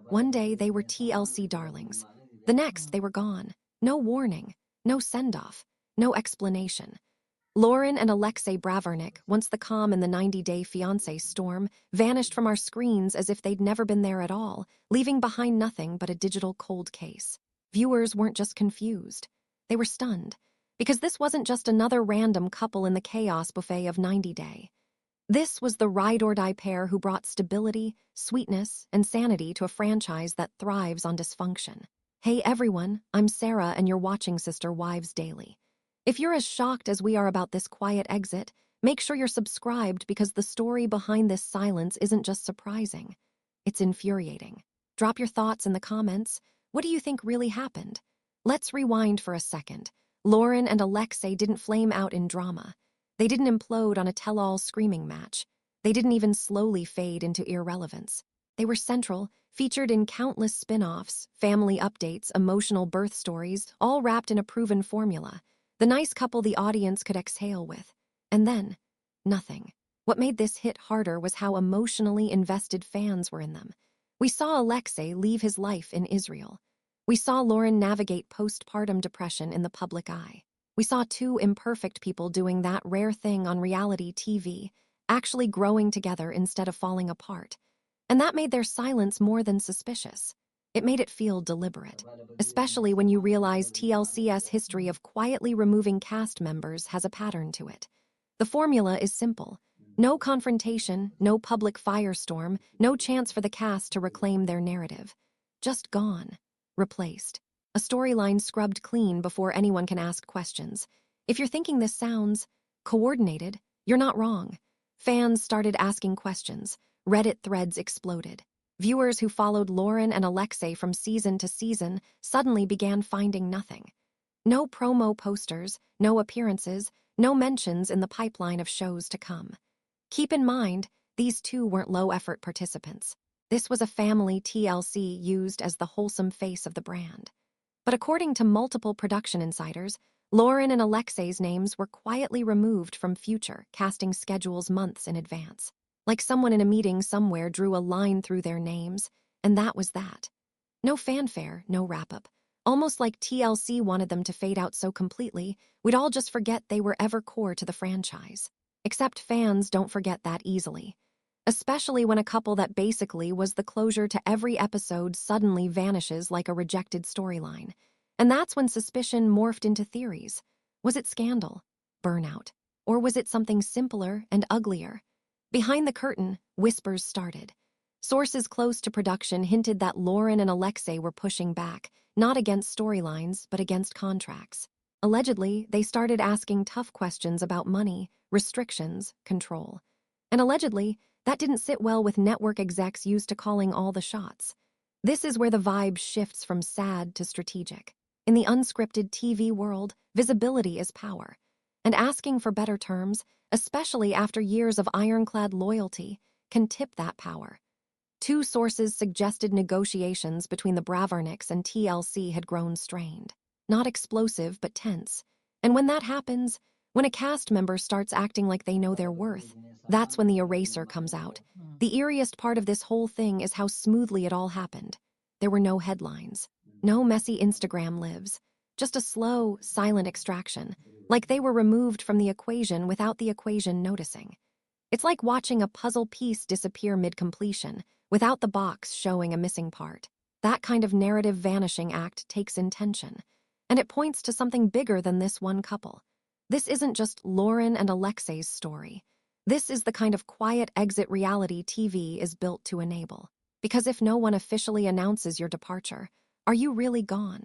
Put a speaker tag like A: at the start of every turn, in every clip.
A: One day they were TLC darlings. The next they were gone. No warning, no send-off, no explanation. Loren and Alexei Bravarnik, once the calm in the 90-day Fiancé storm, vanished from our screens as if they'd never been there at all, leaving behind nothing but a digital cold case. Viewers weren't just confused. They were stunned, because this wasn't just another random couple in the chaos buffet of 90-day. This was the ride-or-die pair who brought stability, sweetness, and sanity to a franchise that thrives on dysfunction. Hey everyone, I'm Sarah and you're watching Sister Wives Daily. If you're as shocked as we are about this quiet exit, make sure you're subscribed because the story behind this silence isn't just surprising. It's infuriating. Drop your thoughts in the comments. What do you think really happened? Let's rewind for a second. Loren and Alexei didn't flame out in drama. They didn't implode on a tell-all screaming match. They didn't even slowly fade into irrelevance. They were central, featured in countless spin-offs, family updates, emotional birth stories, all wrapped in a proven formula. The nice couple the audience could exhale with. And then, nothing. What made this hit harder was how emotionally invested fans were in them. We saw Alexei leave his life in Israel. We saw Loren navigate postpartum depression in the public eye. We saw two imperfect people doing that rare thing on reality TV, actually growing together instead of falling apart. And that made their silence more than suspicious. It made it feel deliberate, especially when you realize TLC's history of quietly removing cast members has a pattern to it. The formula is simple. No confrontation, no public firestorm, no chance for the cast to reclaim their narrative. Just gone. Replaced. A storyline scrubbed clean before anyone can ask questions. If you're thinking this sounds coordinated, you're not wrong. Fans started asking questions. Reddit threads exploded. Viewers who followed Loren and Alexei from season to season suddenly began finding nothing. No promo posters, no appearances, no mentions in the pipeline of shows to come. Keep in mind, these two weren't low-effort participants. This was a family TLC used as the wholesome face of the brand. But according to multiple production insiders, Loren and Alexei's names were quietly removed from future casting schedules months in advance. Like someone in a meeting somewhere drew a line through their names, and that was that. No fanfare, no wrap-up. Almost like TLC wanted them to fade out so completely, we'd all just forget they were ever core to the franchise. Except fans don't forget that easily. Especially when a couple that basically was the closure to every episode suddenly vanishes like a rejected storyline. And that's when suspicion morphed into theories. Was it scandal? Burnout? Or was it something simpler and uglier? Behind the curtain, whispers started. Sources close to production hinted that Loren and Alexei were pushing back, not against storylines, but against contracts. Allegedly, they started asking tough questions about money, restrictions, control. And allegedly, that didn't sit well with network execs used to calling all the shots. This is where the vibe shifts from sad to strategic. In the unscripted TV world, visibility is power. And asking for better terms, especially after years of ironclad loyalty, can tip that power. Two sources suggested negotiations between the Bravarniks and TLC had grown strained. Not explosive, but tense. And when that happens, when a cast member starts acting like they know their worth, that's when the Erasure comes out. The eeriest part of this whole thing is how smoothly it all happened. There were no headlines, no messy Instagram lives, just a slow, silent extraction, like they were removed from the equation without the equation noticing. It's like watching a puzzle piece disappear mid-completion, without the box showing a missing part. That kind of narrative vanishing act takes intention, and it points to something bigger than this one couple. This isn't just Loren and Alexei's story. This is the kind of quiet exit reality TV is built to enable. Because if no one officially announces your departure, are you really gone?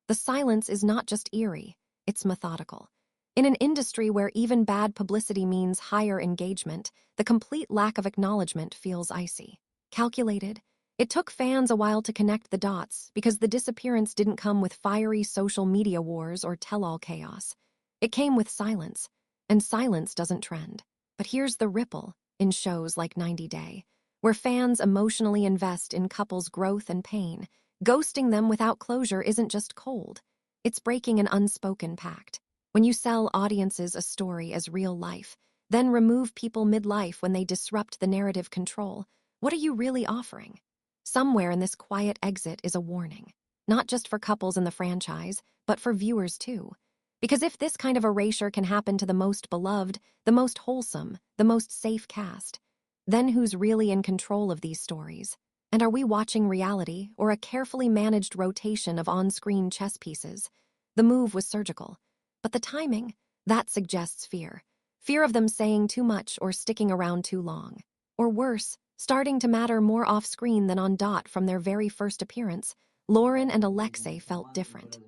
A: The silence is not just eerie, it's methodical. In an industry where even bad publicity means higher engagement, the complete lack of acknowledgement feels icy. Calculated, it took fans a while to connect the dots because the disappearance didn't come with fiery social media wars or tell-all chaos. It came with silence, and silence doesn't trend. But here's the ripple in shows like 90 Day, where fans emotionally invest in couples' growth and pain. Ghosting them without closure isn't just cold. It's breaking an unspoken pact. When you sell audiences a story as real life, then remove people midlife when they disrupt the narrative control, what are you really offering? Somewhere in this quiet exit is a warning, not just for couples in the franchise, but for viewers too. Because if this kind of erasure can happen to the most beloved, the most wholesome, the most safe cast, then who's really in control of these stories? And are we watching reality or a carefully managed rotation of on-screen chess pieces? The move was surgical, but the timing, that suggests fear. Fear of them saying too much or sticking around too long. Or worse, starting to matter more off-screen than on dot from their very first appearance. Loren and Alexei felt different.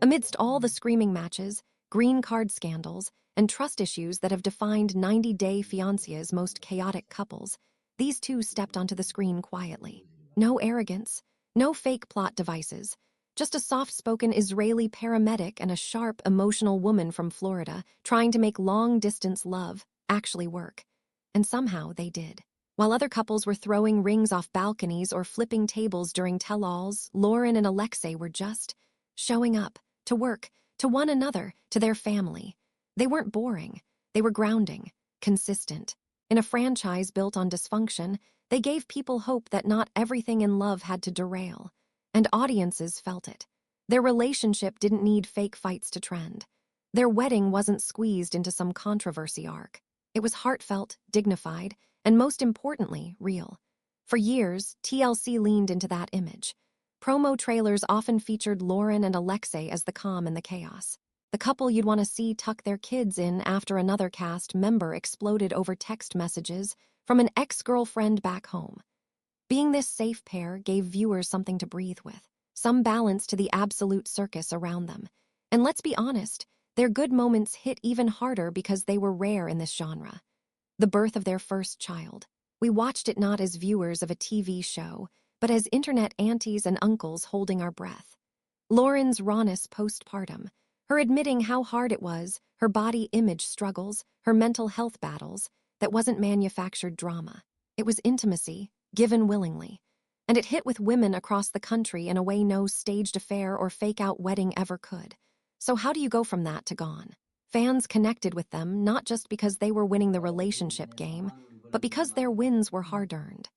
A: Amidst all the screaming matches, green card scandals, and trust issues that have defined 90-day Fiancé's most chaotic couples, these two stepped onto the screen quietly. No arrogance, no fake plot devices, just a soft-spoken Israeli paramedic and a sharp, emotional woman from Florida trying to make long-distance love actually work. And somehow they did. While other couples were throwing rings off balconies or flipping tables during tell-alls, Loren and Alexei were just showing up, to work, to one another, to their family. They weren't boring. They were grounding, consistent. In a franchise built on dysfunction, they gave people hope that not everything in love had to derail. And audiences felt it. Their relationship didn't need fake fights to trend. Their wedding wasn't squeezed into some controversy arc. It was heartfelt, dignified, and most importantly, real. For years, TLC leaned into that image. Promo trailers often featured Loren and Alexei as the calm in the chaos. The couple you'd want to see tuck their kids in after another cast member exploded over text messages from an ex-girlfriend back home. Being this safe pair gave viewers something to breathe with, some balance to the absolute circus around them. And let's be honest, their good moments hit even harder because they were rare in this genre. The birth of their first child. We watched it not as viewers of a TV show, but as internet aunties and uncles holding our breath. Loren's rawness postpartum, her admitting how hard it was, her body image struggles, her mental health battles, that wasn't manufactured drama. It was intimacy, given willingly. And it hit with women across the country in a way no staged affair or fake-out wedding ever could. So how do you go from that to gone? Fans connected with them not just because they were winning the relationship game, but because their wins were hard-earned.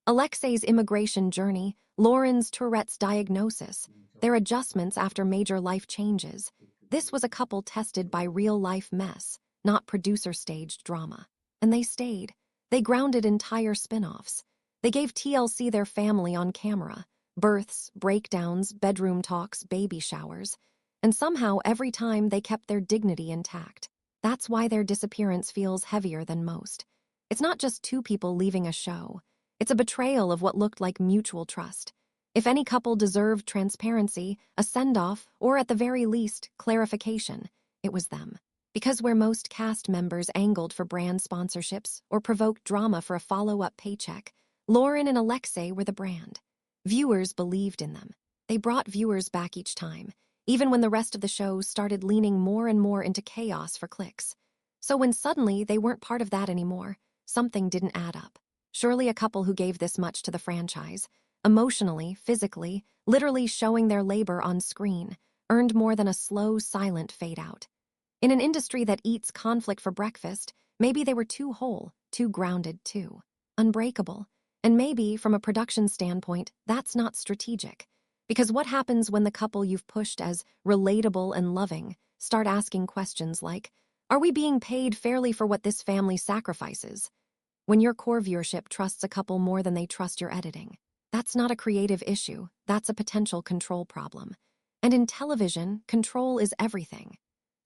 A: Alexei's immigration journey, Loren's Tourette's diagnosis, their adjustments after major life changes. This was a couple tested by real-life mess, not producer-staged drama. And they stayed. They grounded entire spin-offs. They gave TLC their family on camera, births, breakdowns, bedroom talks, baby showers. And somehow every time they kept their dignity intact. That's why their disappearance feels heavier than most. It's not just two people leaving a show. It's a betrayal of what looked like mutual trust. If any couple deserved transparency, a send-off, or at the very least, clarification, it was them. Because where most cast members angled for brand sponsorships or provoked drama for a follow-up paycheck, Loren and Alexei were the brand. Viewers believed in them. They brought viewers back each time, even when the rest of the show started leaning more and more into chaos for clicks. So when suddenly they weren't part of that anymore, something didn't add up. Surely a couple who gave this much to the franchise, emotionally, physically, literally showing their labor on screen, earned more than a slow, silent fade-out. In an industry that eats conflict for breakfast, maybe they were too whole, too grounded, too unbreakable. And maybe, from a production standpoint, that's not strategic. Because what happens when the couple you've pushed as relatable and loving start asking questions like, are we being paid fairly for what this family sacrifices? When your core viewership trusts a couple more than they trust your editing. That's not a creative issue, that's a potential control problem. And in television, control is everything.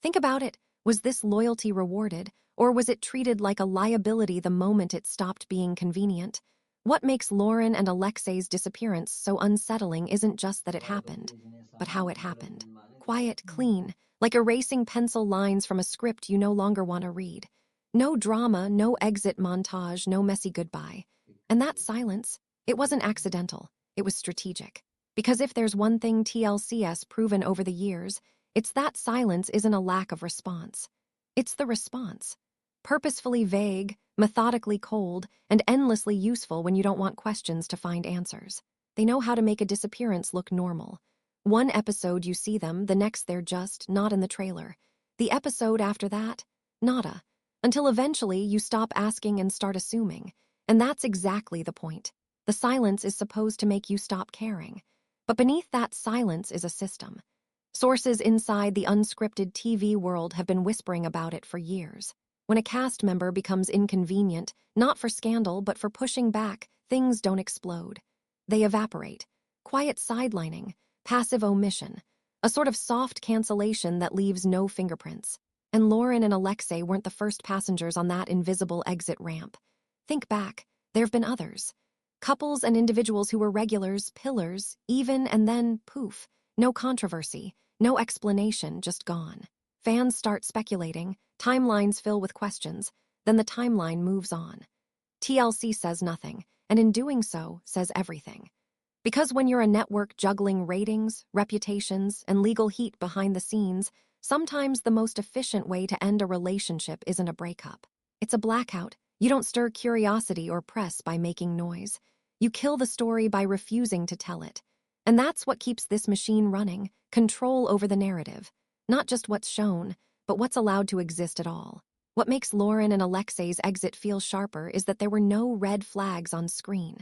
A: Think about it, was this loyalty rewarded, or was it treated like a liability the moment it stopped being convenient? What makes Loren and Alexei's disappearance so unsettling isn't just that it happened, but how it happened. Quiet, clean, like erasing pencil lines from a script you no longer want to read. No drama, no exit montage, no messy goodbye. And that silence, it wasn't accidental, it was strategic. Because if there's one thing TLC has proven over the years, it's that silence isn't a lack of response. It's the response. Purposefully vague, methodically cold, and endlessly useful when you don't want questions to find answers. They know how to make a disappearance look normal. One episode you see them, the next they're just not in the trailer. The episode after that, nada. Until eventually you stop asking and start assuming. And that's exactly the point. The silence is supposed to make you stop caring. But beneath that silence is a system. Sources inside the unscripted TV world have been whispering about it for years. When a cast member becomes inconvenient, not for scandal but for pushing back, things don't explode. They evaporate. Quiet sidelining, passive omission, a sort of soft cancellation that leaves no fingerprints. And Loren and Alexei weren't the first passengers on that invisible exit ramp. Think back, there have been others. Couples and individuals who were regulars, pillars, even, and then, poof, no controversy, no explanation, just gone. Fans start speculating, timelines fill with questions, then the timeline moves on. TLC says nothing, and in doing so, says everything. Because when you're a network juggling ratings, reputations, and legal heat behind the scenes, sometimes the most efficient way to end a relationship isn't a breakup. It's a blackout. You don't stir curiosity or press by making noise. You kill the story by refusing to tell it. And that's what keeps this machine running, control over the narrative. Not just what's shown, but what's allowed to exist at all. What makes Loren and Alexei's exit feel sharper is that there were no red flags on screen.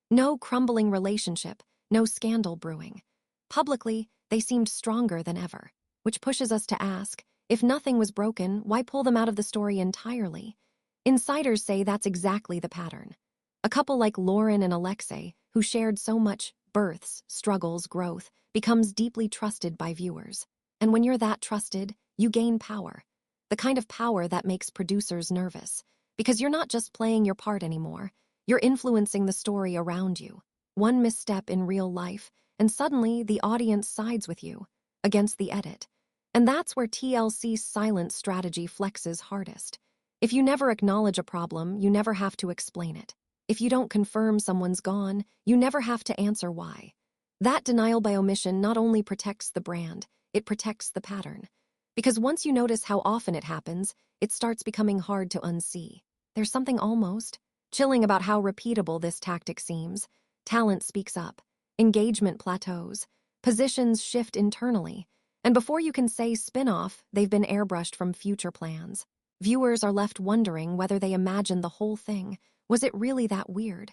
A: No crumbling relationship, no scandal brewing. Publicly, they seemed stronger than ever, which pushes us to ask, if nothing was broken, why pull them out of the story entirely? Insiders say that's exactly the pattern. A couple like Loren and Alexei, who shared so much births, struggles, growth, becomes deeply trusted by viewers. And when you're that trusted, you gain power. The kind of power that makes producers nervous. Because you're not just playing your part anymore. You're influencing the story around you. One misstep in real life, and suddenly the audience sides with you, against the edit. And that's where TLC's silent strategy flexes hardest. If you never acknowledge a problem, you never have to explain it. If you don't confirm someone's gone, you never have to answer why. That denial by omission not only protects the brand, it protects the pattern. Because once you notice how often it happens, it starts becoming hard to unsee. There's something almost chilling about how repeatable this tactic seems. Talent speaks up, engagement plateaus, positions shift internally, and before you can say spin-off, they've been airbrushed from future plans. Viewers are left wondering whether they imagined the whole thing. Was it really that weird?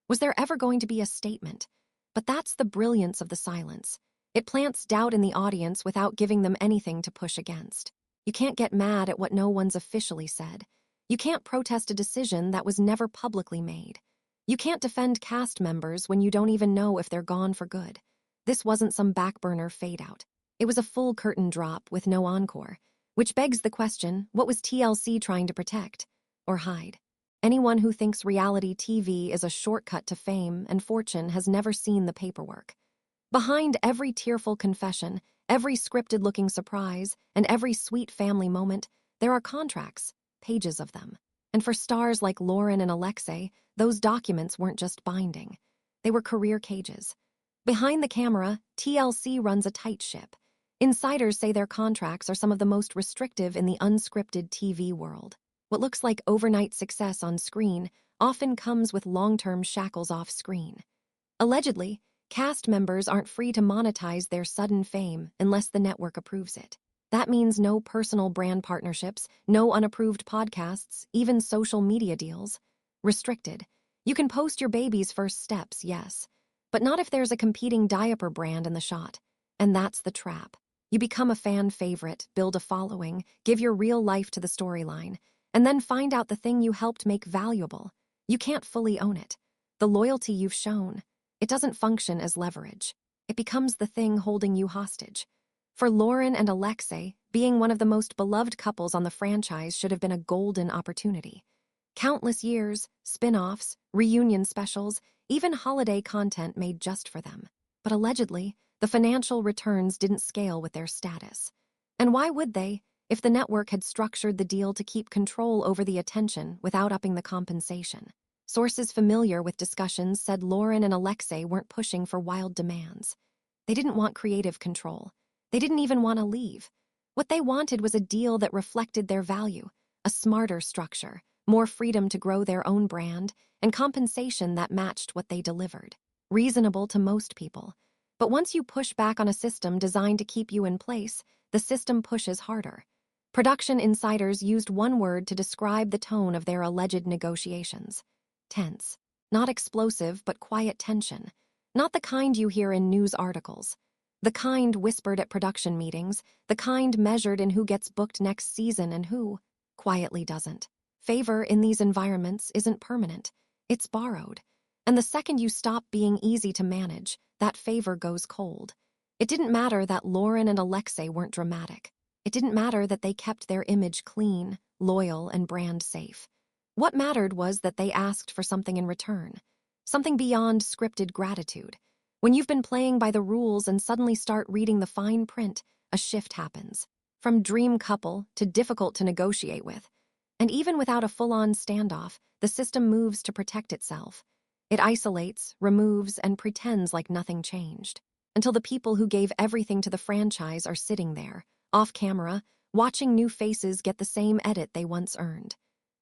A: Was there ever going to be a statement? But that's the brilliance of the silence. It plants doubt in the audience without giving them anything to push against. You can't get mad at what no one's officially said. You can't protest a decision that was never publicly made. You can't defend cast members when you don't even know if they're gone for good. This wasn't some backburner fade-out. It was a full curtain drop with no encore, which begs the question, what was TLC trying to protect or hide? Anyone who thinks reality TV is a shortcut to fame and fortune has never seen the paperwork. Behind every tearful confession, every scripted-looking surprise, and every sweet family moment, there are contracts. Pages of them. And for stars like Loren and Alexei, those documents weren't just binding. They were career cages. Behind the camera, TLC runs a tight ship. Insiders say their contracts are some of the most restrictive in the unscripted TV world. What looks like overnight success on screen often comes with long-term shackles off screen. Allegedly, cast members aren't free to monetize their sudden fame unless the network approves it. That means no personal brand partnerships, no unapproved podcasts, even social media deals. Restricted. You can post your baby's first steps, yes, but not if there's a competing diaper brand in the shot. And that's the trap. You become a fan favorite, build a following, give your real life to the storyline, and then find out the thing you helped make valuable. You can't fully own it. The loyalty you've shown, it doesn't function as leverage. It becomes the thing holding you hostage. For Loren and Alexei, being one of the most beloved couples on the franchise should have been a golden opportunity. Countless years, spin-offs, reunion specials, even holiday content made just for them. But allegedly, the financial returns didn't scale with their status. And why would they, if the network had structured the deal to keep control over the attention without upping the compensation? Sources familiar with discussions said Loren and Alexei weren't pushing for wild demands. They didn't want creative control. They didn't even want to leave. What they wanted was a deal that reflected their value, a smarter structure, more freedom to grow their own brand, and compensation that matched what they delivered. Reasonable to most people. But once you push back on a system designed to keep you in place, the system pushes harder. Production insiders used one word to describe the tone of their alleged negotiations: tense. Not explosive, but quiet tension. Not the kind you hear in news articles. The kind whispered at production meetings, the kind measured in who gets booked next season and who quietly doesn't. Favor in these environments isn't permanent. It's borrowed. And the second you stop being easy to manage, that favor goes cold. It didn't matter that Loren and Alexei weren't dramatic. It didn't matter that they kept their image clean, loyal, and brand safe. What mattered was that they asked for something in return. Something beyond scripted gratitude. When you've been playing by the rules and suddenly start reading the fine print, a shift happens. From dream couple to difficult to negotiate with. And even without a full-on standoff, the system moves to protect itself. It isolates, removes, and pretends like nothing changed. Until the people who gave everything to the franchise are sitting there, off camera, watching new faces get the same edit they once earned.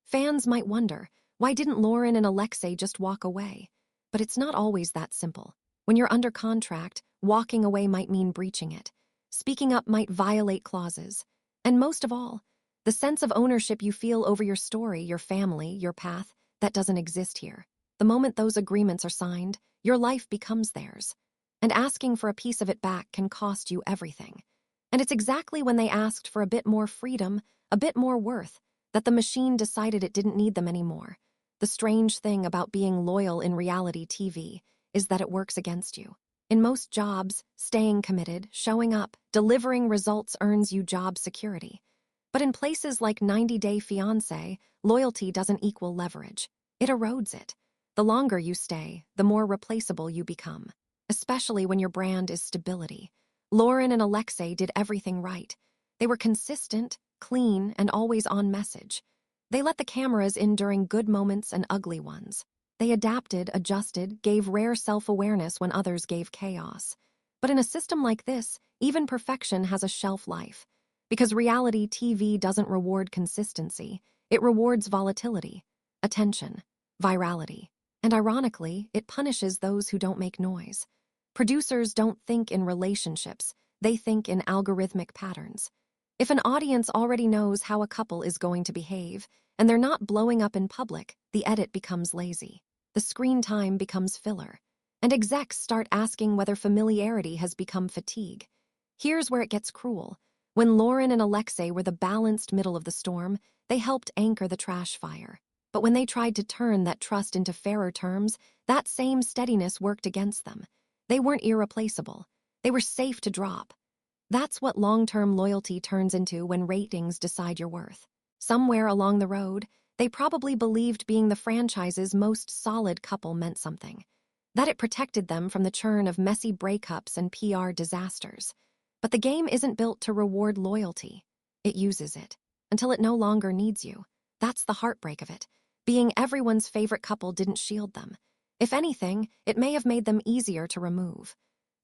A: Fans might wonder, why didn't Loren and Alexei just walk away? But it's not always that simple. When you're under contract, walking away might mean breaching it. Speaking up might violate clauses. And most of all, the sense of ownership you feel over your story, your family, your path, that doesn't exist here. The moment those agreements are signed, your life becomes theirs. And asking for a piece of it back can cost you everything. And it's exactly when they asked for a bit more freedom, a bit more worth, that the machine decided it didn't need them anymore. The strange thing about being loyal in reality TV is that it works against you. In most jobs, staying committed, showing up, delivering results earns you job security. But in places like 90 Day Fiancé, loyalty doesn't equal leverage. It erodes it. The longer you stay, the more replaceable you become. Especially when your brand is stability. Loren and Alexei did everything right. They were consistent, clean, and always on message. They let the cameras in during good moments and ugly ones. They adapted, adjusted, gave rare self-awareness when others gave chaos. But in a system like this, even perfection has a shelf life. Because reality TV doesn't reward consistency, it rewards volatility, attention, virality. And ironically, it punishes those who don't make noise. Producers don't think in relationships, they think in algorithmic patterns. If an audience already knows how a couple is going to behave, and they're not blowing up in public, the edit becomes lazy. The screen time becomes filler. And execs start asking whether familiarity has become fatigue. Here's where it gets cruel. When Loren and Alexei were the balanced middle of the storm, they helped anchor the trash fire. But when they tried to turn that trust into fairer terms, that same steadiness worked against them. They weren't irreplaceable. They were safe to drop. That's what long-term loyalty turns into when ratings decide your worth. Somewhere along the road, they probably believed being the franchise's most solid couple meant something. That it protected them from the churn of messy breakups and PR disasters. But the game isn't built to reward loyalty. It uses it, until it no longer needs you. That's the heartbreak of it. Being everyone's favorite couple didn't shield them. If anything, it may have made them easier to remove.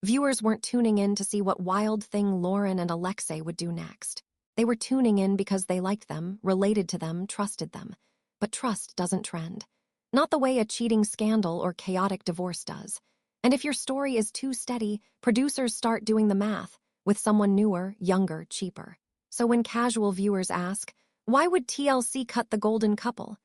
A: Viewers weren't tuning in to see what wild thing Loren and Alexei would do next. They were tuning in because they liked them, related to them, trusted them. But trust doesn't trend. Not the way a cheating scandal or chaotic divorce does. And if your story is too steady, producers start doing the math, with someone newer, younger, cheaper. So when casual viewers ask, why would TLC cut the golden couple?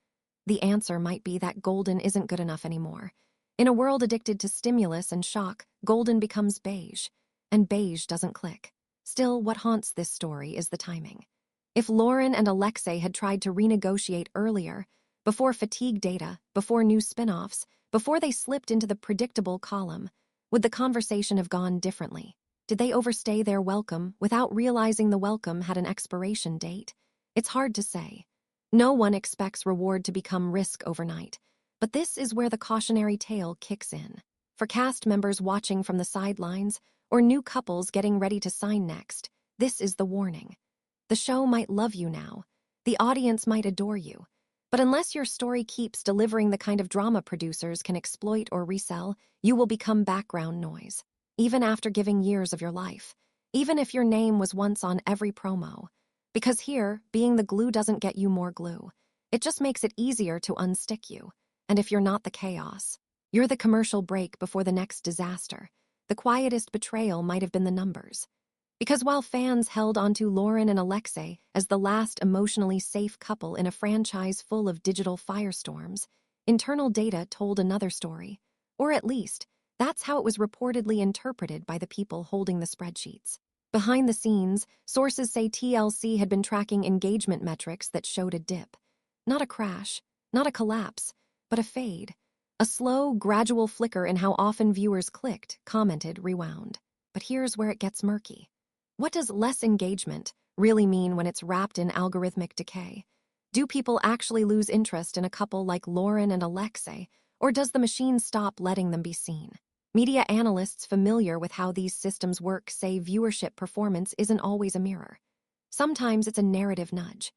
A: The answer might be that golden isn't good enough anymore. In a world addicted to stimulus and shock, golden becomes beige. And beige doesn't click. Still, what haunts this story is the timing. If Loren and Alexei had tried to renegotiate earlier, before fatigue data, before new spin-offs, before they slipped into the predictable column, would the conversation have gone differently? Did they overstay their welcome without realizing the welcome had an expiration date? It's hard to say. No one expects reward to become risk overnight. But this is where the cautionary tale kicks in. For cast members watching from the sidelines, or new couples getting ready to sign next, this is the warning. The show might love you now. The audience might adore you. But unless your story keeps delivering the kind of drama producers can exploit or resell, you will become background noise. Even after giving years of your life. Even if your name was once on every promo. Because here, being the glue doesn't get you more glue. It just makes it easier to unstick you. And if you're not the chaos, you're the commercial break before the next disaster. The quietest betrayal might have been the numbers. Because while fans held onto Loren and Alexei as the last emotionally safe couple in a franchise full of digital firestorms, internal data told another story. Or at least, that's how it was reportedly interpreted by the people holding the spreadsheets. Behind the scenes, sources say TLC had been tracking engagement metrics that showed a dip. Not a crash, not a collapse, but a fade. A slow, gradual flicker in how often viewers clicked, commented, rewound. But here's where it gets murky. What does less engagement really mean when it's wrapped in algorithmic decay? Do people actually lose interest in a couple like Loren and Alexei, or does the machine stop letting them be seen? Media analysts familiar with how these systems work say viewership performance isn't always a mirror. Sometimes it's a narrative nudge.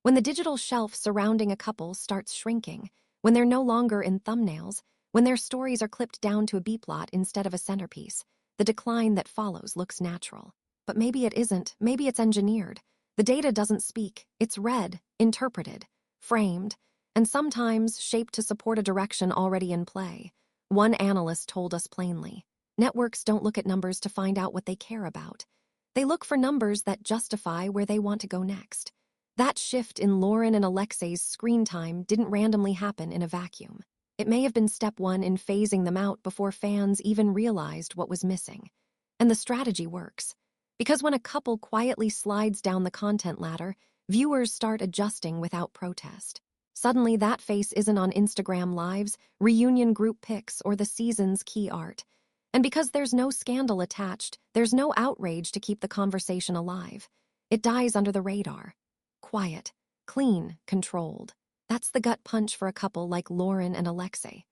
A: When the digital shelf surrounding a couple starts shrinking, when they're no longer in thumbnails, when their stories are clipped down to a B-plot instead of a centerpiece, the decline that follows looks natural. But maybe it isn't, maybe it's engineered. The data doesn't speak, it's read, interpreted, framed, and sometimes shaped to support a direction already in play. One analyst told us plainly, networks don't look at numbers to find out what they care about. They look for numbers that justify where they want to go next. That shift in Loren and Alexei's screen time didn't randomly happen in a vacuum. It may have been step one in phasing them out before fans even realized what was missing. And the strategy works. Because when a couple quietly slides down the content ladder, viewers start adjusting without protest. Suddenly, that face isn't on Instagram Lives, reunion group pics, or the season's key art. And because there's no scandal attached, there's no outrage to keep the conversation alive. It dies under the radar. Quiet, clean, controlled. That's the gut punch for a couple like Loren and Alexei.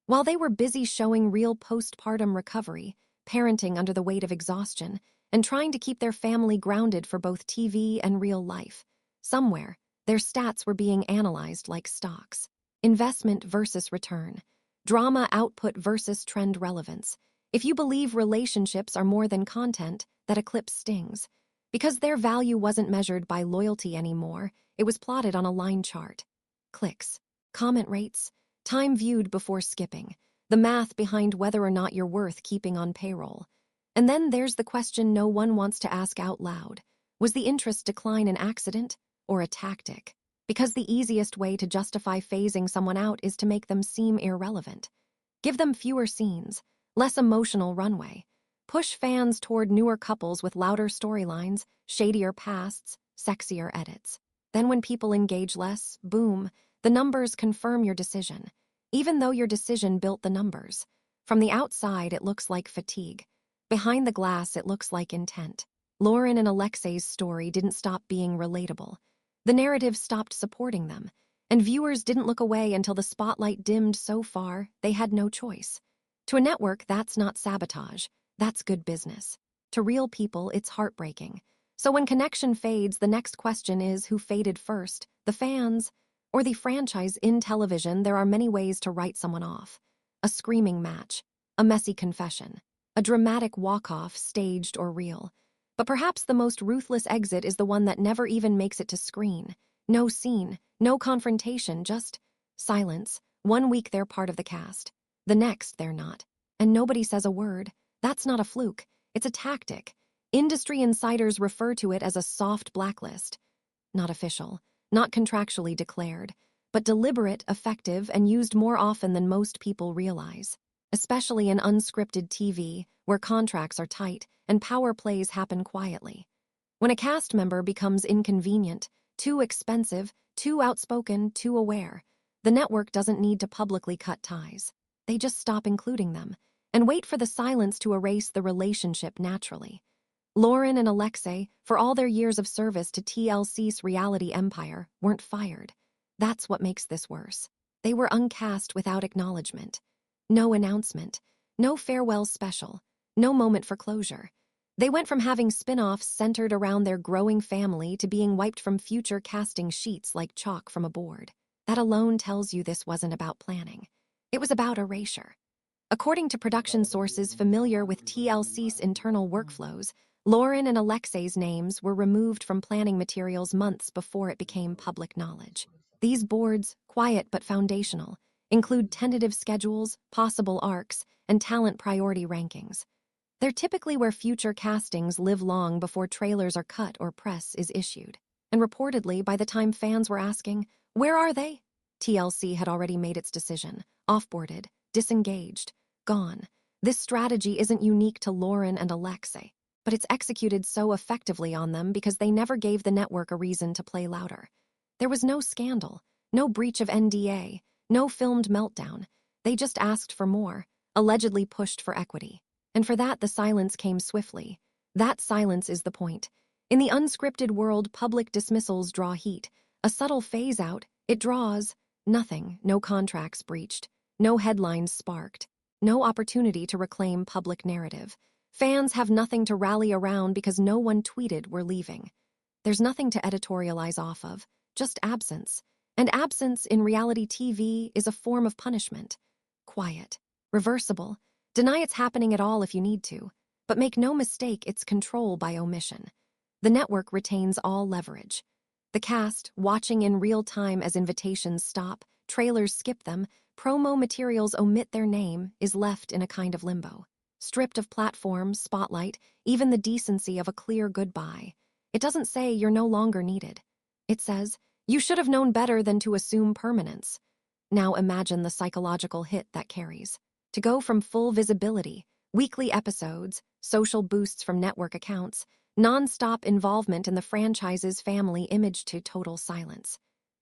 A: While they were busy showing real postpartum recovery, parenting under the weight of exhaustion, and trying to keep their family grounded for both TV and real life, somewhere, their stats were being analyzed like stocks. Investment versus return. Drama output versus trend relevance. If you believe relationships are more than content, that eclipse stings. Because their value wasn't measured by loyalty anymore, it was plotted on a line chart. Clicks, comment rates, time viewed before skipping, the math behind whether or not you're worth keeping on payroll. And then there's the question no one wants to ask out loud. Was the interest decline an accident or a tactic? Because the easiest way to justify phasing someone out is to make them seem irrelevant. Give them fewer scenes, less emotional runway. Push fans toward newer couples with louder storylines, shadier pasts, sexier edits. Then when people engage less, boom, the numbers confirm your decision, even though your decision built the numbers. From the outside, it looks like fatigue. Behind the glass, it looks like intent. Loren and Alexei's story didn't stop being relatable. The narrative stopped supporting them, and viewers didn't look away until the spotlight dimmed so far they had no choice. To a network, that's not sabotage. That's good business. To real people, it's heartbreaking. So when connection fades, the next question is who faded first, the fans or the franchise? In television, there are many ways to write someone off. A screaming match, a messy confession, a dramatic walk-off, staged or real. But perhaps the most ruthless exit is the one that never even makes it to screen. No scene, no confrontation, just silence. 1 week they're part of the cast. The next they're not. And nobody says a word. That's not a fluke. It's a tactic. Industry insiders refer to it as a soft blacklist. Not official, not contractually declared, but deliberate, effective, and used more often than most people realize. Especially in unscripted TV, where contracts are tight and power plays happen quietly. When a cast member becomes inconvenient, too expensive, too outspoken, too aware, the network doesn't need to publicly cut ties. They just stop including them and wait for the silence to erase the relationship naturally. Loren and Alexei, for all their years of service to TLC's reality empire, weren't fired. That's what makes this worse. They were uncast without acknowledgement. No announcement, no farewell special, no moment for closure. They went from having spin-offs centered around their growing family to being wiped from future casting sheets like chalk from a board. That alone tells you this wasn't about planning. It was about erasure. According to production sources familiar with TLC's internal workflows, Loren and Alexei's names were removed from planning materials months before it became public knowledge. These boards, quiet but foundational, include tentative schedules, possible arcs, and talent priority rankings. They're typically where future castings live long before trailers are cut or press is issued. And reportedly, by the time fans were asking, "Where are they?" TLC had already made its decision, offboarded, disengaged, gone. This strategy isn't unique to Loren and Alexei, but it's executed so effectively on them because they never gave the network a reason to play louder. There was no scandal, no breach of NDA, no filmed meltdown. They just asked for more, allegedly pushed for equity. And for that, the silence came swiftly. That silence is the point. In the unscripted world, public dismissals draw heat. A subtle phase-out, it draws nothing, no contracts breached, no headlines sparked, no opportunity to reclaim public narrative. Fans have nothing to rally around because no one tweeted we're leaving. There's nothing to editorialize off of, just absence. And absence in reality TV is a form of punishment. Quiet, reversible. Deny it's happening at all if you need to, but make no mistake, it's control by omission. The network retains all leverage. The cast, watching in real time as invitations stop, trailers skip them, promo materials omit their name, is left in a kind of limbo. Stripped of platform, spotlight, even the decency of a clear goodbye. It doesn't say you're no longer needed. It says, you should have known better than to assume permanence. Now imagine the psychological hit that carries. To go from full visibility, weekly episodes, social boosts from network accounts, non-stop involvement in the franchise's family image to total silence.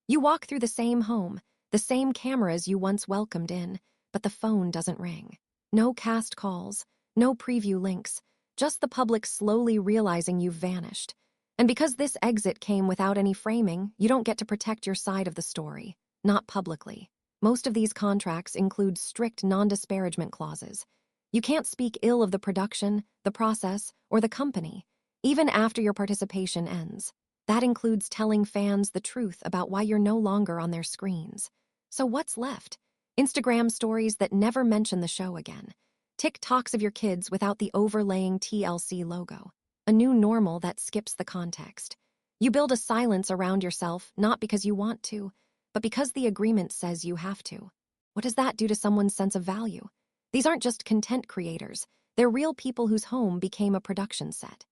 A: You walk through the same home, the same cameras you once welcomed in, but the phone doesn't ring. No cast calls, no preview links, just the public slowly realizing you've vanished. And because this exit came without any framing, you don't get to protect your side of the story, not publicly. Most of these contracts include strict non-disparagement clauses. You can't speak ill of the production, the process, or the company, even after your participation ends. That includes telling fans the truth about why you're no longer on their screens. So what's left? Instagram stories that never mention the show again. TikToks of your kids without the overlaying TLC logo. A new normal that skips the context. You build a silence around yourself not because you want to, but because the agreement says you have to. What does that do to someone's sense of value? These aren't just content creators. They're real people whose home became a production set.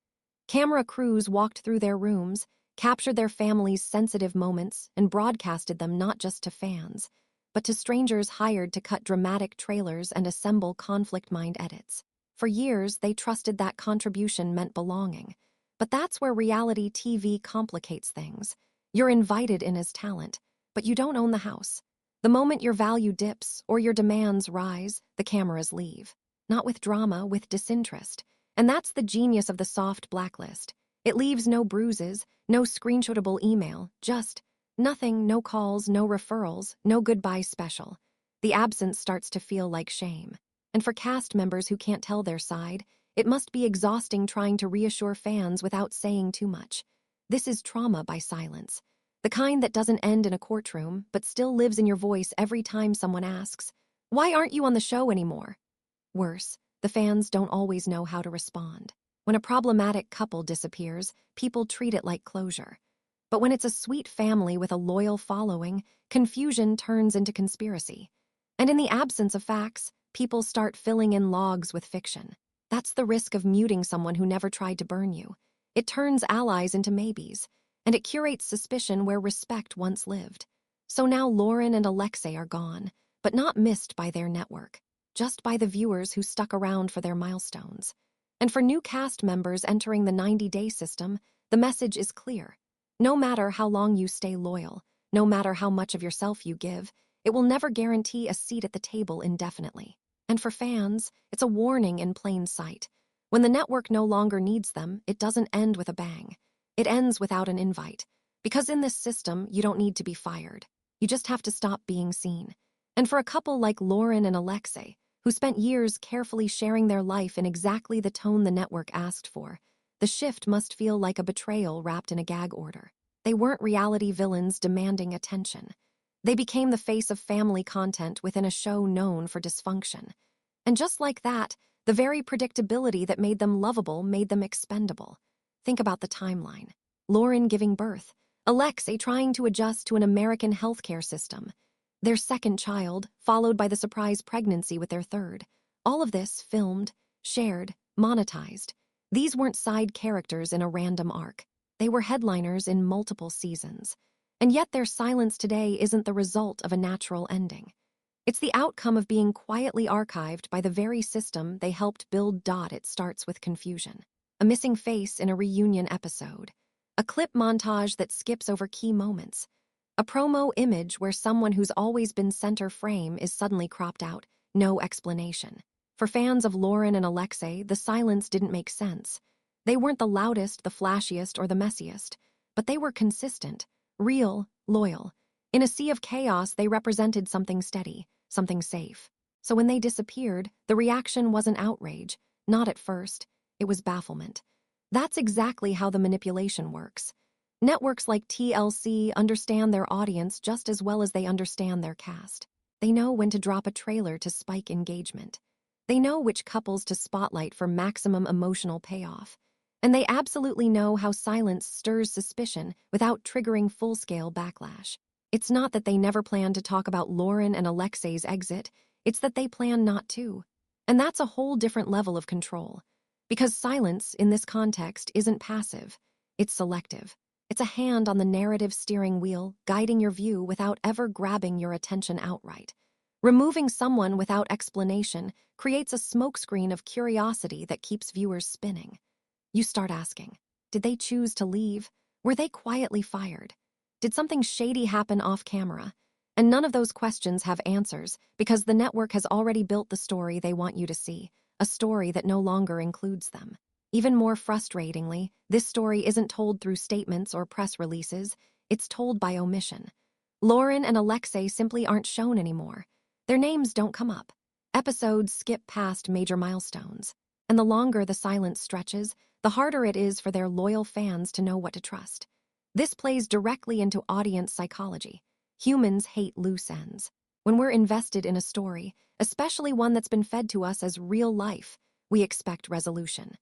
A: Camera crews walked through their rooms, captured their families' sensitive moments, and broadcasted them not just to fans, but to strangers hired to cut dramatic trailers and assemble conflict-mined edits. For years, they trusted that contribution meant belonging. But that's where reality TV complicates things. You're invited in as talent, but you don't own the house. The moment your value dips or your demands rise, the cameras leave. Not with drama, with disinterest. And that's the genius of the soft blacklist. It leaves no bruises, no screenshotable email, just nothing, no calls, no referrals, no goodbye special. The absence starts to feel like shame. And for cast members who can't tell their side, it must be exhausting trying to reassure fans without saying too much. This is trauma by silence. The kind that doesn't end in a courtroom, but still lives in your voice every time someone asks, "Why aren't you on the show anymore?" Worse, the fans don't always know how to respond. When a problematic couple disappears, people treat it like closure. But when it's a sweet family with a loyal following, confusion turns into conspiracy. And in the absence of facts, people start filling in logs with fiction. That's the risk of muting someone who never tried to burn you. It turns allies into maybes, and it curates suspicion where respect once lived. So now Loren and Alexei are gone, but not missed by their network, just by the viewers who stuck around for their milestones. And for new cast members entering the 90-day system, the message is clear. No matter how long you stay loyal, no matter how much of yourself you give, it will never guarantee a seat at the table indefinitely. And for fans, it's a warning in plain sight. When the network no longer needs them, it doesn't end with a bang. It ends without an invite. Because in this system, you don't need to be fired. You just have to stop being seen. And for a couple like Loren and Alexei, who spent years carefully sharing their life in exactly the tone the network asked for, the shift must feel like a betrayal wrapped in a gag order. They weren't reality villains demanding attention. They became the face of family content within a show known for dysfunction. And just like that, the very predictability that made them lovable made them expendable. Think about the timeline. Loren giving birth, Alexei trying to adjust to an American healthcare system, their second child, followed by the surprise pregnancy with their third. All of this filmed, shared, monetized. These weren't side characters in a random arc. They were headliners in multiple seasons. And yet their silence today isn't the result of a natural ending. It's the outcome of being quietly archived by the very system they helped build. It starts with confusion. A missing face in a reunion episode. A clip montage that skips over key moments. A promo image where someone who's always been center frame is suddenly cropped out. No explanation. For fans of Loren and Alexei, the silence didn't make sense. They weren't the loudest, the flashiest, or the messiest, but they were consistent, real, loyal. In a sea of chaos, they represented something steady, something safe. So when they disappeared, the reaction wasn't outrage. Not at first. It was bafflement. That's exactly how the manipulation works. Networks like TLC understand their audience just as well as they understand their cast. They know when to drop a trailer to spike engagement. They know which couples to spotlight for maximum emotional payoff. And they absolutely know how silence stirs suspicion without triggering full-scale backlash. It's not that they never planned to talk about Loren and Alexei's exit, it's that they plan not to. And that's a whole different level of control. Because silence, in this context, isn't passive, it's selective. It's a hand on the narrative steering wheel, guiding your view without ever grabbing your attention outright. Removing someone without explanation creates a smokescreen of curiosity that keeps viewers spinning. You start asking, did they choose to leave? Were they quietly fired? Did something shady happen off camera? And none of those questions have answers because the network has already built the story they want you to see, a story that no longer includes them. Even more frustratingly, this story isn't told through statements or press releases, it's told by omission. Loren and Alexei simply aren't shown anymore. Their names don't come up. Episodes skip past major milestones. And the longer the silence stretches, the harder it is for their loyal fans to know what to trust. This plays directly into audience psychology. Humans hate loose ends. When we're invested in a story, especially one that's been fed to us as real life, we expect resolution.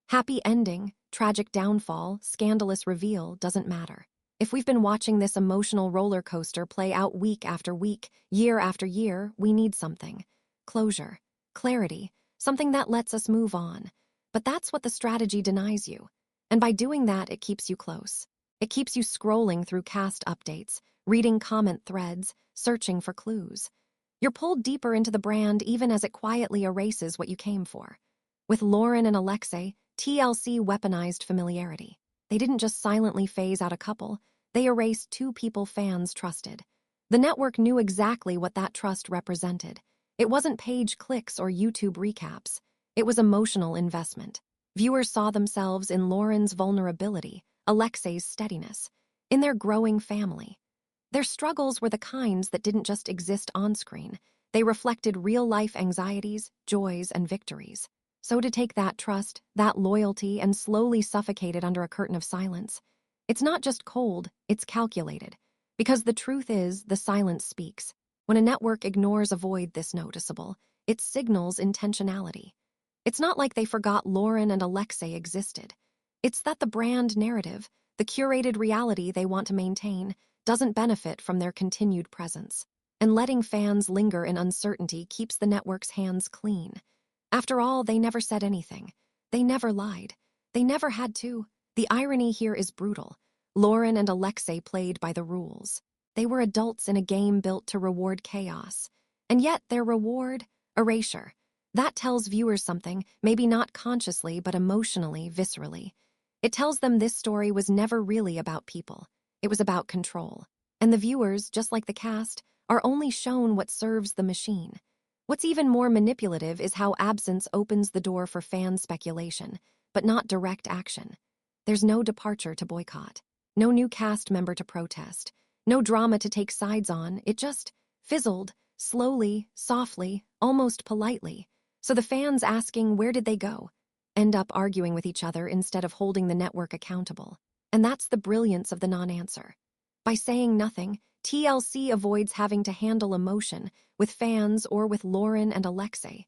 A: Happy ending, tragic downfall, scandalous reveal doesn't matter. If we've been watching this emotional roller coaster play out week after week, year after year, we need something. Closure, clarity, something that lets us move on. But that's what the strategy denies you. And by doing that, it keeps you close. It keeps you scrolling through cast updates, reading comment threads, searching for clues. You're pulled deeper into the brand even as it quietly erases what you came for. With Loren and Alexei, TLC weaponized familiarity. They didn't just silently phase out a couple, they erased two people fans trusted. The network knew exactly what that trust represented. It wasn't page clicks or YouTube recaps. It was emotional investment. Viewers saw themselves in Loren's vulnerability, Alexei's steadiness, in their growing family. Their struggles were the kinds that didn't just exist on screen. They reflected real-life anxieties, joys, and victories. So to take that trust, that loyalty, and slowly suffocate it under a curtain of silence, it's not just cold, it's calculated. Because the truth is, the silence speaks. When a network ignores a void this noticeable, it signals intentionality. It's not like they forgot Loren and Alexei existed. It's that the brand narrative, the curated reality they want to maintain, doesn't benefit from their continued presence. And letting fans linger in uncertainty keeps the network's hands clean. After all, they never said anything. They never lied. They never had to. The irony here is brutal. Loren and Alexei played by the rules. They were adults in a game built to reward chaos. And yet their reward? Erasure. That tells viewers something, maybe not consciously, but emotionally, viscerally. It tells them this story was never really about people. It was about control. And the viewers, just like the cast, are only shown what serves the machine. What's even more manipulative is how absence opens the door for fan speculation, but not direct action. There's no departure to boycott, no new cast member to protest, no drama to take sides on. It just fizzled, slowly, softly, almost politely. So the fans asking, where did they go, end up arguing with each other instead of holding the network accountable. And that's the brilliance of the non-answer. By saying nothing, TLC avoids having to handle emotion with fans or with Loren and Alexei.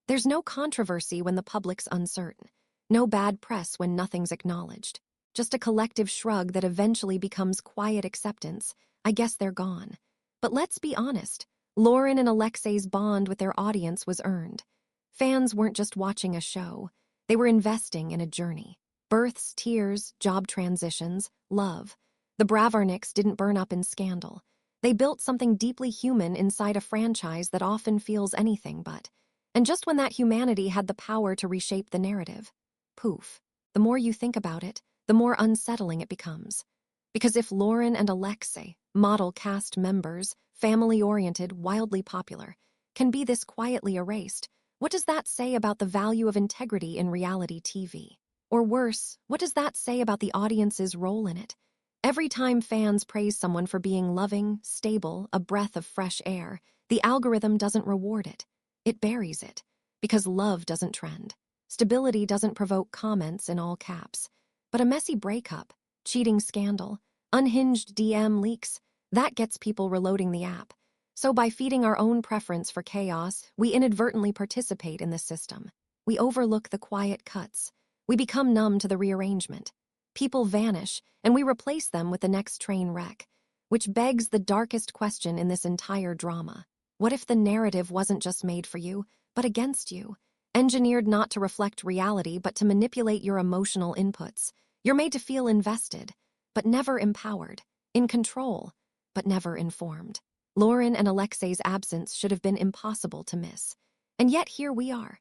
A: There's no controversy when the public's uncertain, no bad press when nothing's acknowledged. Just a collective shrug that eventually becomes quiet acceptance. I guess they're gone. But let's be honest, Loren and Alexei's bond with their audience was earned. Fans weren't just watching a show, they were investing in a journey. Births, tears, job transitions, love. The Bravarniks didn't burn up in scandal. They built something deeply human inside a franchise that often feels anything but. And just when that humanity had the power to reshape the narrative, poof. The more you think about it, the more unsettling it becomes. Because if Loren and Alexei, model cast members, family-oriented, wildly popular, can be this quietly erased, what does that say about the value of integrity in reality TV? Or worse, what does that say about the audience's role in it? Every time fans praise someone for being loving, stable, a breath of fresh air, the algorithm doesn't reward it. It buries it. Because love doesn't trend. Stability doesn't provoke comments in all caps. But a messy breakup, cheating scandal, unhinged DM leaks, that gets people reloading the app. So by feeding our own preference for chaos, we inadvertently participate in this system. We overlook the quiet cuts. We become numb to the rearrangement. People vanish, and we replace them with the next train wreck, which begs the darkest question in this entire drama. What if the narrative wasn't just made for you, but against you? Engineered not to reflect reality, but to manipulate your emotional inputs. You're made to feel invested, but never empowered, in control, but never informed. Loren and Alexei's absence should have been impossible to miss. And yet here we are,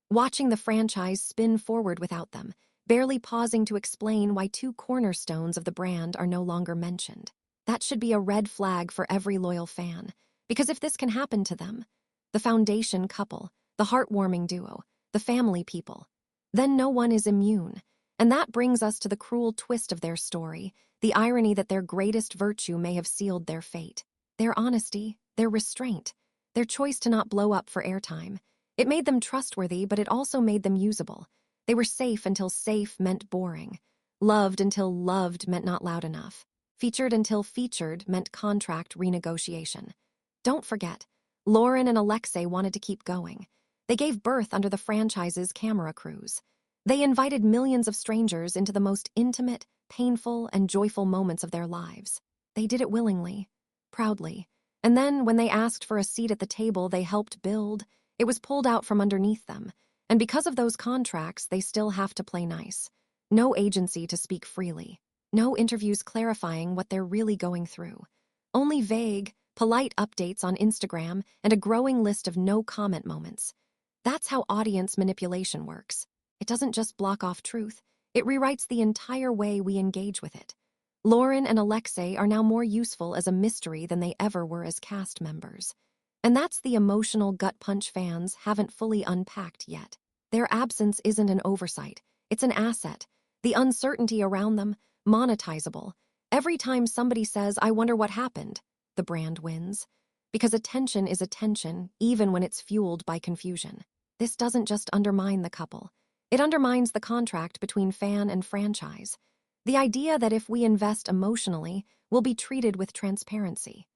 A: watching the franchise spin forward without them, barely pausing to explain why two cornerstones of the brand are no longer mentioned. That should be a red flag for every loyal fan, because if this can happen to them, the foundation couple, the heartwarming duo, the family people, then no one is immune. And that brings us to the cruel twist of their story, the irony that their greatest virtue may have sealed their fate. Their honesty, their restraint, their choice to not blow up for airtime. It made them trustworthy, but it also made them usable. They were safe until safe meant boring. Loved until loved meant not loud enough. Featured until featured meant contract renegotiation. Don't forget, Loren and Alexei wanted to keep going. They gave birth under the franchise's camera crews. They invited millions of strangers into the most intimate, painful, and joyful moments of their lives. They did it willingly, proudly. And then, when they asked for a seat at the table they helped build, it was pulled out from underneath them. And because of those contracts, they still have to play nice. No agency to speak freely. No interviews clarifying what they're really going through. Only vague, polite updates on Instagram and a growing list of no-comment moments. That's how audience manipulation works. It doesn't just block off truth, it rewrites the entire way we engage with it. Loren and Alexei are now more useful as a mystery than they ever were as cast members. And that's the emotional gut punch fans haven't fully unpacked yet. Their absence isn't an oversight, it's an asset. The uncertainty around them, monetizable. Every time somebody says, "I wonder what happened," the brand wins. Because attention is attention, even when it's fueled by confusion. This doesn't just undermine the couple. It undermines the contract between fan and franchise. The idea that if we invest emotionally, we'll be treated with transparency.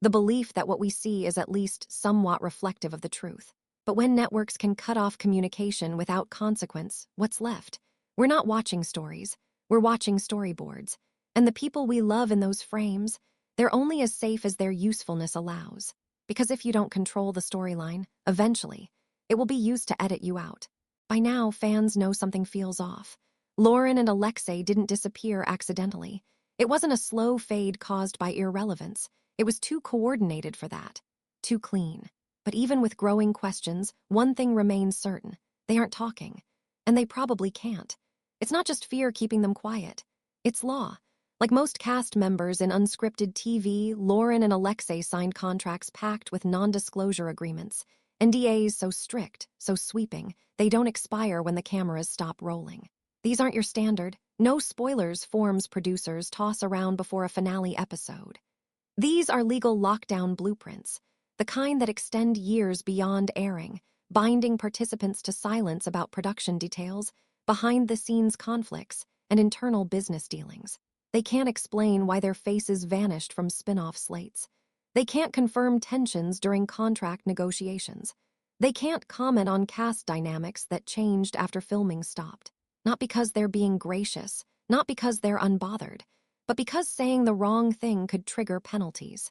A: The belief that what we see is at least somewhat reflective of the truth. But when networks can cut off communication without consequence, what's left? We're not watching stories, we're watching storyboards. And the people we love in those frames, they're only as safe as their usefulness allows. Because if you don't control the storyline, eventually, it will be used to edit you out. By now, fans know something feels off. Loren and Alexei didn't disappear accidentally. It wasn't a slow fade caused by irrelevance. It was too coordinated for that. Too clean. But even with growing questions, one thing remains certain. They aren't talking. And they probably can't. It's not just fear keeping them quiet. It's law. Like most cast members in unscripted TV, Loren and Alexei signed contracts packed with non-disclosure agreements. NDAs so strict, so sweeping, they don't expire when the cameras stop rolling. These aren't your standard, no spoilers forms producers toss around before a finale episode. These are legal lockdown blueprints, the kind that extend years beyond airing, binding participants to silence about production details, behind-the-scenes conflicts, and internal business dealings. They can't explain why their faces vanished from spin-off slates. They can't confirm tensions during contract negotiations. They can't comment on cast dynamics that changed after filming stopped. Not because they're being gracious, not because they're unbothered, but because saying the wrong thing could trigger penalties.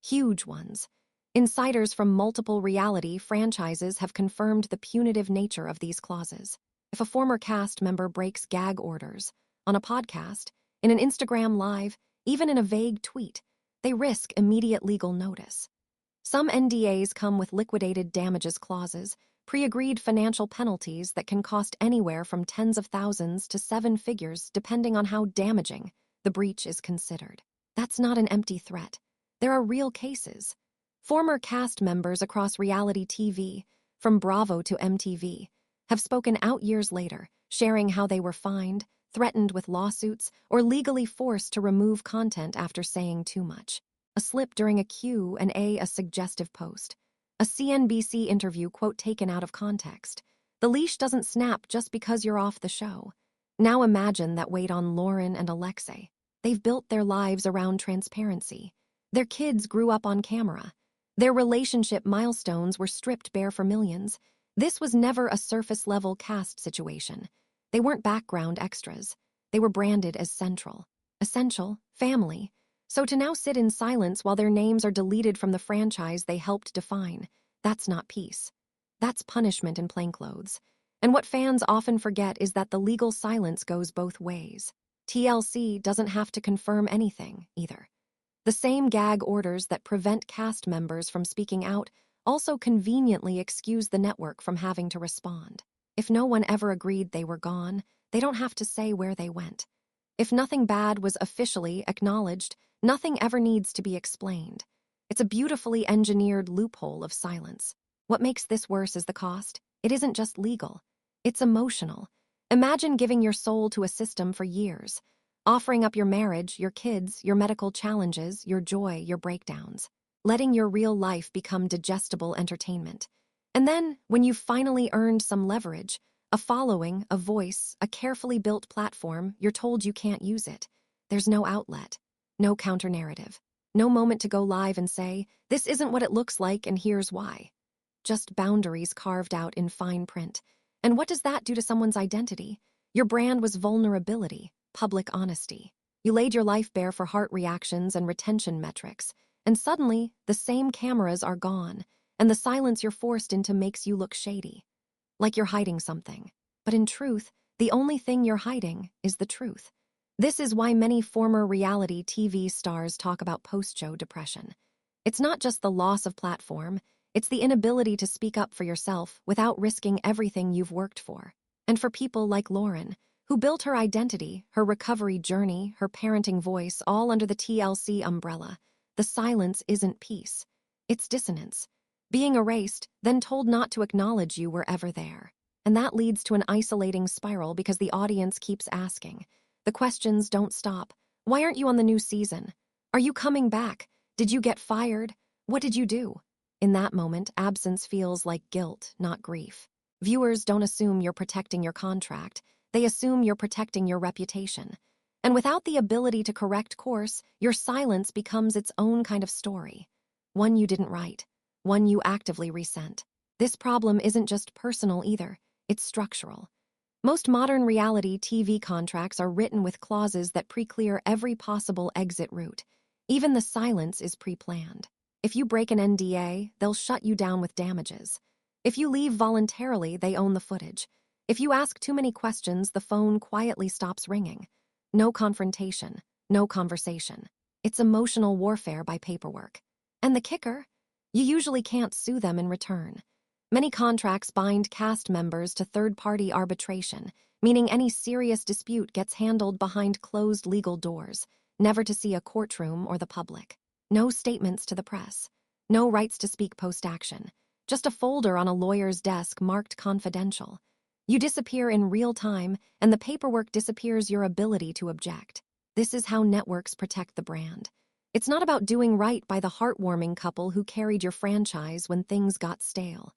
A: Huge ones. Insiders from multiple reality franchises have confirmed the punitive nature of these clauses. If a former cast member breaks gag orders, on a podcast, in an Instagram live, even in a vague tweet, they risk immediate legal notice. Some NDAs come with liquidated damages clauses, pre-agreed financial penalties that can cost anywhere from tens of thousands to seven figures depending on how damaging the breach is considered. That's not an empty threat. There are real cases. Former cast members across reality TV, from Bravo to MTV, have spoken out years later, sharing how they were fined, threatened with lawsuits, or legally forced to remove content after saying too much. A slip during a Q&A, a suggestive post. A CNBC interview quote taken out of context. The leash doesn't snap just because you're off the show. Now imagine that weight on Loren and Alexei. They've built their lives around transparency. Their kids grew up on camera. Their relationship milestones were stripped bare for millions. This was never a surface-level cast situation. They weren't background extras. They were branded as central, essential, family. So to now sit in silence while their names are deleted from the franchise they helped define, that's not peace. That's punishment in plainclothes. And what fans often forget is that the legal silence goes both ways. TLC doesn't have to confirm anything, either. The same gag orders that prevent cast members from speaking out also conveniently excuse the network from having to respond. If no one ever agreed they were gone, they don't have to say where they went. If nothing bad was officially acknowledged, nothing ever needs to be explained. It's a beautifully engineered loophole of silence. What makes this worse is the cost. It isn't just legal. It's emotional. Imagine giving your soul to a system for years, offering up your marriage, your kids, your medical challenges, your joy, your breakdowns, letting your real life become digestible entertainment. And then, when you've finally earned some leverage, a following, a voice, a carefully built platform, you're told you can't use it. There's no outlet, no counter-narrative, no moment to go live and say, this isn't what it looks like and here's why. Just boundaries carved out in fine print. And what does that do to someone's identity? Your brand was vulnerability, public honesty. You laid your life bare for heart reactions and retention metrics, and suddenly, the same cameras are gone, and the silence you're forced into makes you look shady. Like you're hiding something. But in truth, the only thing you're hiding is the truth. This is why many former reality TV stars talk about post-show depression. It's not just the loss of platform, it's the inability to speak up for yourself without risking everything you've worked for. And for people like Loren, who built her identity, her recovery journey, her parenting voice, all under the TLC umbrella, the silence isn't peace. It's dissonance. Being erased, then told not to acknowledge you were ever there. And that leads to an isolating spiral because the audience keeps asking. The questions don't stop. Why aren't you on the new season? Are you coming back? Did you get fired? What did you do? In that moment, absence feels like guilt, not grief. Viewers don't assume you're protecting your contract. They assume you're protecting your reputation. And without the ability to correct course, your silence becomes its own kind of story. One you didn't write. One you actively resent. This problem isn't just personal either, it's structural. Most modern reality TV contracts are written with clauses that pre-clear every possible exit route. Even the silence is pre-planned. If you break an NDA, they'll shut you down with damages. If you leave voluntarily, they own the footage. If you ask too many questions, the phone quietly stops ringing. No confrontation, no conversation. It's emotional warfare by paperwork. And the kicker? You usually can't sue them in return. Many contracts bind cast members to third-party arbitration, meaning any serious dispute gets handled behind closed legal doors, never to see a courtroom or the public. No statements to the press. No rights to speak post-action. Just a folder on a lawyer's desk marked confidential. You disappear in real time, and the paperwork disappears your ability to object. This is how networks protect the brand. It's not about doing right by the heartwarming couple who carried your franchise when things got stale.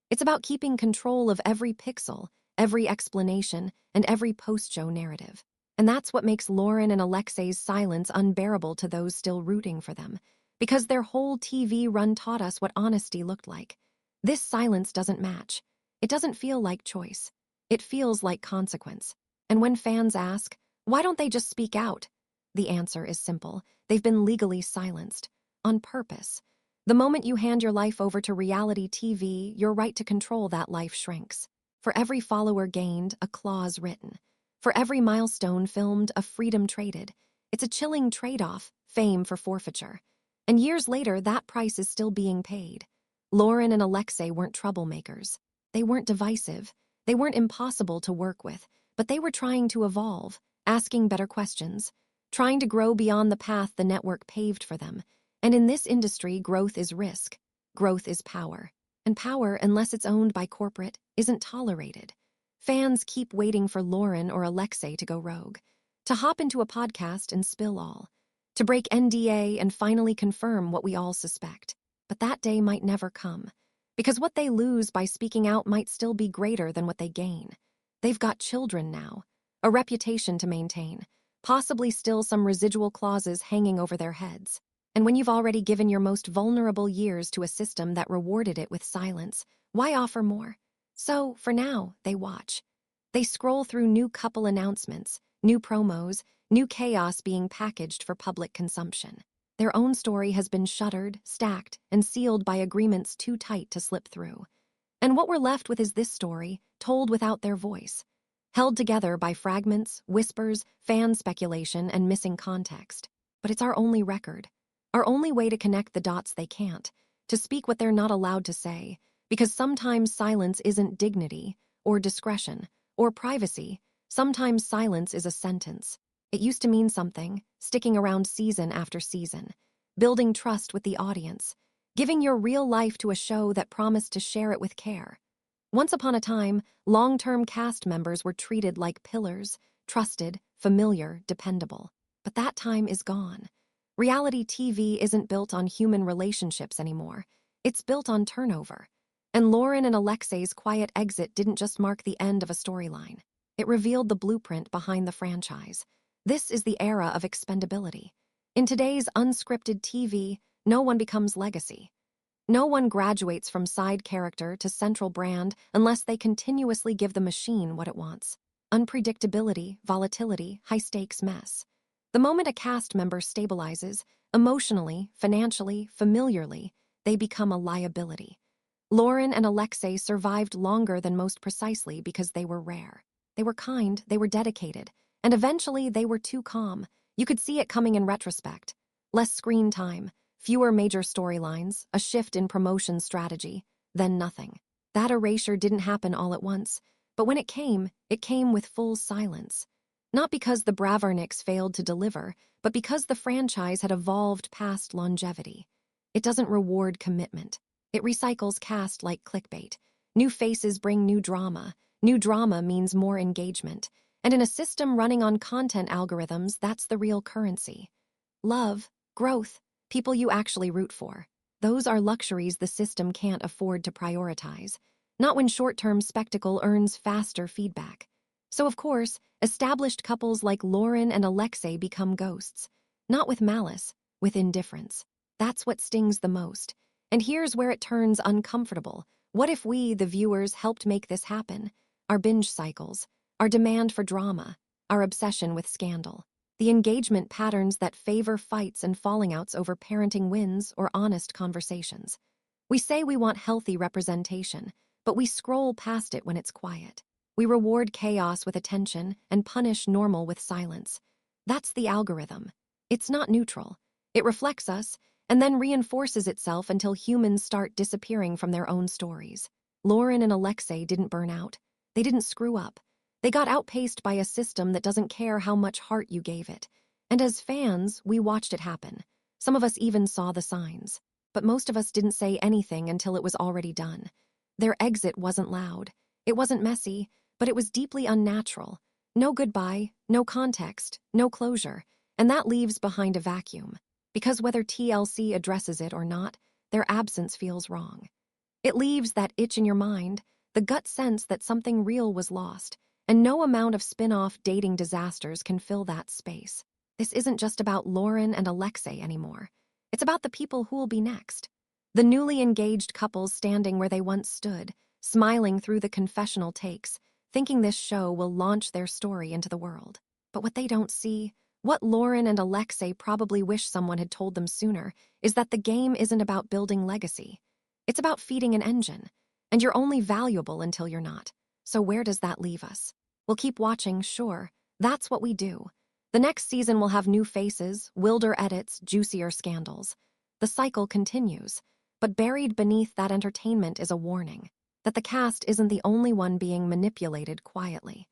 A: It's about keeping control of every pixel, every explanation, and every post-show narrative. And that's what makes Loren and Alexei's silence unbearable to those still rooting for them, because their whole TV run taught us what honesty looked like. This silence doesn't match. It doesn't feel like choice. It feels like consequence. And when fans ask, why don't they just speak out? The answer is simple. They've been legally silenced. On purpose. The moment you hand your life over to reality TV, your right to control that life shrinks. For every follower gained, a clause written. For every milestone filmed, a freedom traded. It's a chilling trade-off, fame for forfeiture. And years later, that price is still being paid. Loren and Alexei weren't troublemakers. They weren't divisive. They weren't impossible to work with, but they were trying to evolve, asking better questions, trying to grow beyond the path the network paved for them. And in this industry, growth is risk. Growth is power. And power, unless it's owned by corporate, isn't tolerated. Fans keep waiting for Loren or Alexei to go rogue, to hop into a podcast and spill all, to break NDA and finally confirm what we all suspect. But that day might never come, because what they lose by speaking out might still be greater than what they gain. They've got children now, a reputation to maintain, possibly still some residual clauses hanging over their heads. And when you've already given your most vulnerable years to a system that rewarded it with silence, why offer more? So, for now, they watch. They scroll through new couple announcements, new promos, new chaos being packaged for public consumption. Their own story has been shuttered, stacked, and sealed by agreements too tight to slip through. And what we're left with is this story, told without their voice, held together by fragments, whispers, fan speculation, and missing context. But it's our only record, our only way to connect the dots they can't, to speak what they're not allowed to say, because sometimes silence isn't dignity, or discretion, or privacy. Sometimes silence is a sentence. It used to mean something, sticking around season after season, building trust with the audience, giving your real life to a show that promised to share it with care. Once upon a time, long-term cast members were treated like pillars, trusted, familiar, dependable. But that time is gone. Reality TV isn't built on human relationships anymore. It's built on turnover. And Loren and Alexei's quiet exit didn't just mark the end of a storyline. It revealed the blueprint behind the franchise. This is the era of expendability. In today's unscripted TV, no one becomes legacy. No one graduates from side character to central brand unless they continuously give the machine what it wants. Unpredictability, volatility, high-stakes mess. The moment a cast member stabilizes, emotionally, financially, familiarly, they become a liability. Loren and Alexei survived longer than most precisely because they were rare. They were kind, they were dedicated, and eventually they were too calm. You could see it coming in retrospect. Less screen time, fewer major storylines, a shift in promotion strategy, then nothing. That erasure didn't happen all at once, but when it came with full silence. Not because the Bravarniks failed to deliver, but because the franchise had evolved past longevity. It doesn't reward commitment. It recycles cast like clickbait. New faces bring new drama. New drama means more engagement. And in a system running on content algorithms, that's the real currency. Love, growth, people you actually root for. Those are luxuries the system can't afford to prioritize. Not when short-term spectacle earns faster feedback. So of course, established couples like Loren and Alexei become ghosts. Not with malice, with indifference. That's what stings the most. And here's where it turns uncomfortable. What if we, the viewers, helped make this happen? Our binge cycles, our demand for drama, our obsession with scandal, the engagement patterns that favor fights and falling outs over parenting wins or honest conversations. We say we want healthy representation, but we scroll past it when it's quiet. We reward chaos with attention and punish normal with silence. That's the algorithm. It's not neutral. It reflects us and then reinforces itself until humans start disappearing from their own stories. Loren and Alexei didn't burn out. They didn't screw up. They got outpaced by a system that doesn't care how much heart you gave it. And as fans, we watched it happen. Some of us even saw the signs. But most of us didn't say anything until it was already done. Their exit wasn't loud. It wasn't messy, but it was deeply unnatural. No goodbye, no context, no closure. And that leaves behind a vacuum. Because whether TLC addresses it or not, their absence feels wrong. It leaves that itch in your mind, the gut sense that something real was lost, and no amount of spin-off dating disasters can fill that space. This isn't just about Loren and Alexei anymore. It's about the people who'll be next. The newly engaged couples standing where they once stood, smiling through the confessional takes, thinking this show will launch their story into the world. But what they don't see, what Loren and Alexei probably wish someone had told them sooner, is that the game isn't about building legacy. It's about feeding an engine, and you're only valuable until you're not. So where does that leave us? We'll keep watching, sure. That's what we do. The next season will have new faces, wilder edits, juicier scandals. The cycle continues, but buried beneath that entertainment is a warning that the cast isn't the only one being manipulated quietly.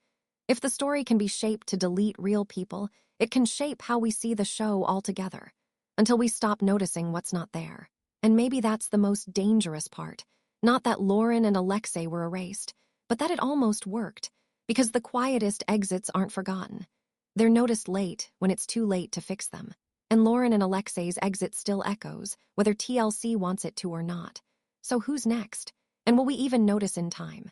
A: If the story can be shaped to delete real people, it can shape how we see the show altogether, until we stop noticing what's not there. And maybe that's the most dangerous part. Not that Loren and Alexei were erased, but that it almost worked, because the quietest exits aren't forgotten. They're noticed late, when it's too late to fix them. And Loren and Alexei's exit still echoes, whether TLC wants it to or not. So who's next? And will we even notice in time?